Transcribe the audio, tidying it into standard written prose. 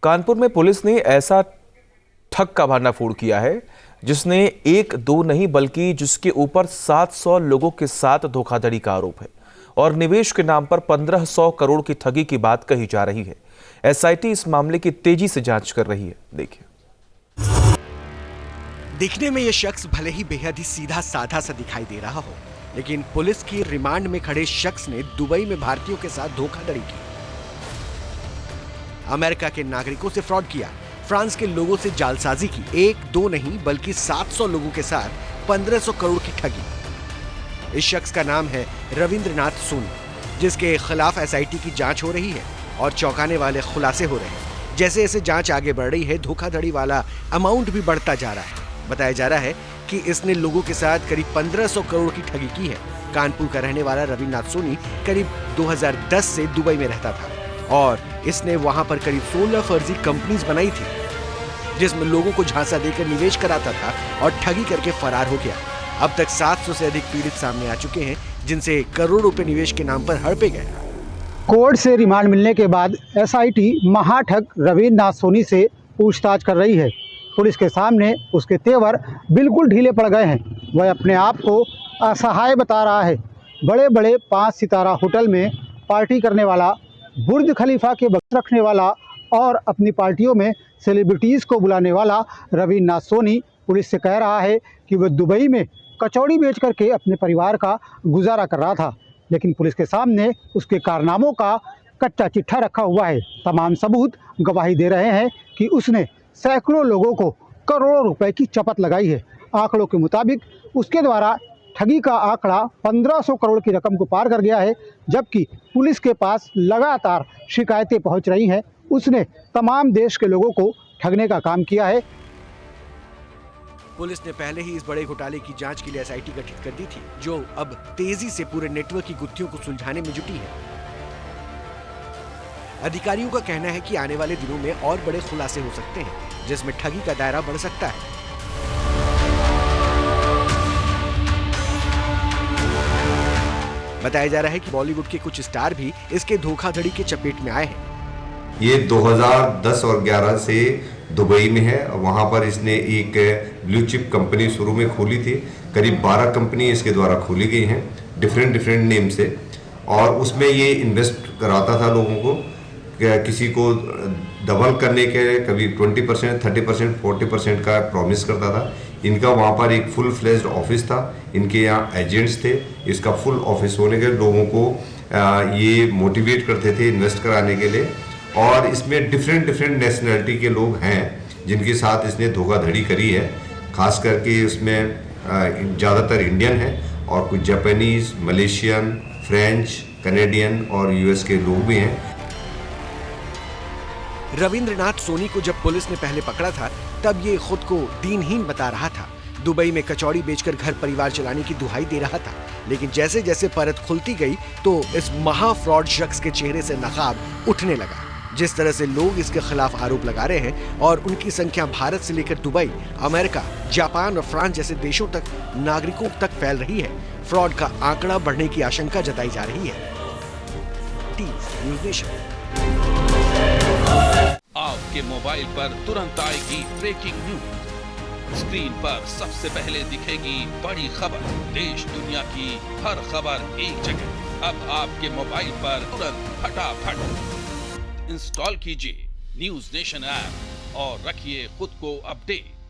कानपुर में पुलिस ने ऐसा ठग का भंडाफोड़ किया है जिसने एक दो नहीं बल्कि जिसके ऊपर 700 लोगों के साथ धोखाधड़ी का आरोप है और निवेश के नाम पर 1500 करोड़ की ठगी की बात कही जा रही है। एसआईटी इस मामले की तेजी से जांच कर रही है। देखिए। दिखने में यह शख्स भले ही बेहद ही सीधा साधा सा दिखाई दे रहा हो, लेकिन पुलिस की रिमांड में खड़े शख्स ने दुबई में भारतीयों के साथ धोखाधड़ी की, अमेरिका के नागरिकों से फ्रॉड किया, फ्रांस के लोगों से जालसाजी की, एक दो नहीं बल्कि 700 लोगों के साथ 1500 करोड़ की ठगी। इस शख्स का नाम है रविंद्रनाथ सोनी, जिसके खिलाफ एसआईटी की जांच हो रही है और चौंकाने वाले खुलासे हो रहे हैं। जैसे जैसे जांच आगे बढ़ रही है, धोखाधड़ी वाला अमाउंट भी बढ़ता जा रहा है। बताया जा रहा है कि इसने लोगों के साथ करीब 1500 करोड़ की ठगी की है। कानपुर का रहने वाला रविंद्रनाथ सोनी करीब 2010 से दुबई में रहता था और इसने वहां पर करीब 16 फर्जी कंपनीज बनाई थी, जिसमें लोगों को झांसा देकर निवेश कराता था और ठगी करके फरार हो गया। अब तक 700 से अधिक पीड़ित सामने आ चुके हैं, जिनसे करोड़ों रुपए निवेश के नाम पर हड़पे गए। कोर्ट से रिमांड मिलने के बाद एसआईटी महाठग रविंद्रनाथ सोनी से पूछताछ कर रही है। पुलिस के सामने उसके तेवर बिल्कुल ढीले पड़ गए हैं। वह अपने आप को असहाय बता रहा है। बड़े बड़े 5 सितारा होटल में पार्टी करने वाला, बुर्ज खलीफा के बक्स रखने वाला और अपनी पार्टियों में सेलिब्रिटीज़ को बुलाने वाला रविंद्रनाथ सोनी पुलिस से कह रहा है कि वह दुबई में कचौड़ी बेच करके अपने परिवार का गुजारा कर रहा था, लेकिन पुलिस के सामने उसके कारनामों का कच्चा चिट्ठा रखा हुआ है। तमाम सबूत गवाही दे रहे हैं कि उसने सैकड़ों लोगों को करोड़ों रुपए की चपत लगाई है। आंकड़ों के मुताबिक उसके द्वारा ठगी का आंकड़ा 1500 करोड़ की रकम को पार कर गया है, जबकि पुलिस के पास लगातार शिकायतें पहुंच रही हैं। उसने तमाम देश के लोगों को ठगने का काम किया है। पुलिस ने पहले ही इस बड़े घोटाले की जांच के लिए एसआईटी गठित कर दी थी, जो अब तेजी से पूरे नेटवर्क की गुत्थियों को सुलझाने में जुटी है। अधिकारियों का कहना है कि आने वाले दिनों में और बड़े खुलासे हो सकते हैं, जिसमें ठगी का दायरा बढ़ सकता है। बताया जा रहा है कि बॉलीवुड के कुछ स्टार भी इसके धोखाधड़ी के चपेट में आए हैं। ये 2010 और 11 से दुबई में है। वहाँ पर इसने एक ब्लू चिप कंपनी शुरू में खोली थी। करीब 12 कंपनी इसके द्वारा खोली गई हैं डिफरेंट नेम से, और उसमें ये इन्वेस्ट कराता था लोगों को, किसी को डबल करने के, कभी 20%, 30%, 40% का प्रॉमिस करता था। इनका वहाँ पर एक फुल फ्लेज्ड ऑफिस था, इनके यहाँ एजेंट्स थे। इसका फुल ऑफिस होने के लोगों को ये मोटिवेट करते थे इन्वेस्ट कराने के लिए, और इसमें डिफरेंट नेशनलिटी के लोग हैं जिनके साथ इसने धोखाधड़ी करी है। खास करके इसमें ज़्यादातर इंडियन है और कुछ जापानीज, मलेशियन, फ्रेंच, कनेडियन और यूएस के लोग भी हैं। रविंद्रनाथ सोनी को जब पुलिस ने पहले पकड़ा था, तब ये खुद को दीनहीन बता रहा था। दुबई में कचौड़ी बेचकर घर परिवार चलाने की दुहाई दे रहा था, लेकिन जैसे जैसे परत खुलती गई तो इस महा फ्रॉड शख्स के चेहरे से नकाब उठने लगा। जिस तरह से लोग इसके खिलाफ आरोप लगा रहे हैं और उनकी संख्या भारत से लेकर दुबई, अमेरिका, जापान और फ्रांस जैसे देशों तक, नागरिकों तक फैल रही है, फ्रॉड का आंकड़ा बढ़ने की आशंका जताई जा रही है। News nation. आपके मोबाइल पर तुरंत आएगी ब्रेकिंग न्यूज। स्क्रीन पर सबसे पहले दिखेगी बड़ी खबर। देश दुनिया की हर खबर एक जगह। अब आपके मोबाइल पर तुरंत फटाफट इंस्टॉल कीजिए न्यूज़ नेशन ऐप और रखिए खुद को अपडेट।